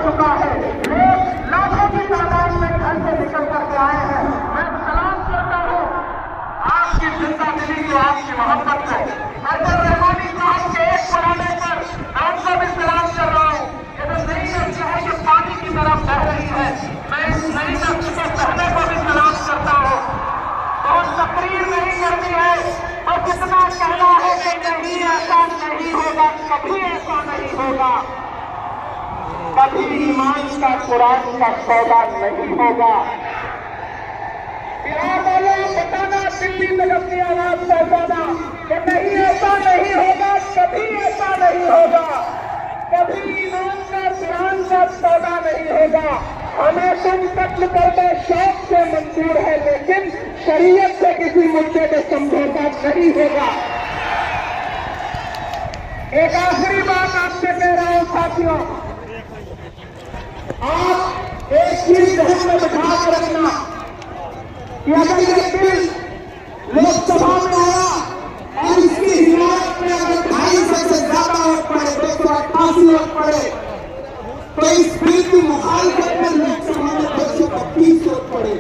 चुका है। लोग लाखों की तादाद में घर से निकल करके आए हैं। मैं सलाम करता हूँ आपकी जिंदा दिली को, आपकी मोहब्बत को। अजहर रहमानी साहब के एक पुराने पर मैं उनको भी सलाम कर रहा हूँ। ये तो नई नस्ल है कि पानी की तरफ बह रही है। मैं इस नई नस्ल के सहने को भी सलाम करता हूँ। बहुत तकरीर नहीं करनी है, बस इतना कहना है कि नहीं, ऐसा नहीं होगा, कभी ऐसा नहीं होगा, कभी ईमान का कुरान का सौदा नहीं होगा। बिहार वालों बताना, दिल्ली तक अपनी आवाज पहुंचाना कि नहीं, ऐसा नहीं होगा, कभी ऐसा नहीं होगा, कभी ईमान का कुरान का सौदा नहीं होगा। हमें तुम कत्ल करना शौक से मंजूर है, लेकिन शरीयत से किसी मुद्दे पे समझौता नहीं होगा। एक आखिरी बात आपसे कह रहा हूं साथियों, आप एक चीज ध्यान में बिठा कर रखना कि अगर ये बिल लोकसभा में आया और इसकी हिमायत में अगर 250 से ज्यादा वोट पड़े, 288 वोट पड़े, तो इस बिल की मुखालफत में लोकसभा में 232 वोट पड़े।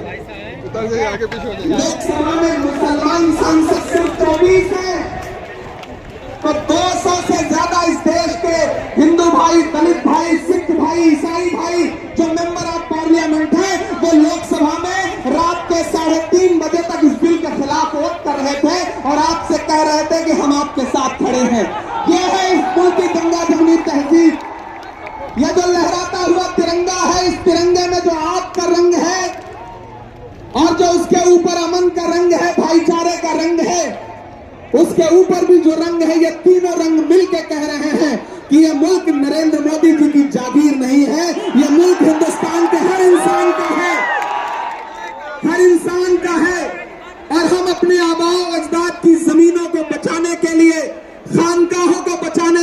लोकसभा में मुसलमान सांसद सिर्फ 24 है, तो 200 से ज्यादा इस देश के हिंदू भाई, दलित भाई, सिख भाई, ईसाई भाई जो मेंबर ऑफ पार्लियामेंट है, वो लोकसभा में रात के 3:30 बजे तक इस बिल के खिलाफ वोट कर रहे थे और आपसे कह रहे थे कि हम आपके साथ खड़े हैं। ये है इस मुल्क की गंगा जमुनी तहजीब। यह जो लहराता हुआ तिरंगा है, इस तिरंगे में जो आग का रंग है और जो उसके ऊपर अमन का रंग है, भाईचारे का रंग है, उसके ऊपर भी जो रंग है, ये तीनों रंग मिलकर कह रहे हैं कि ये मुल्क नरेंद्र मोदी जी की जागीर नहीं है, ये मुल्क हिंदुस्तान के हर इंसान का है, हर इंसान का है। और हम अपने आबाओ अजदाद की जमीनों को बचाने के लिए, खानकाहों को बचाने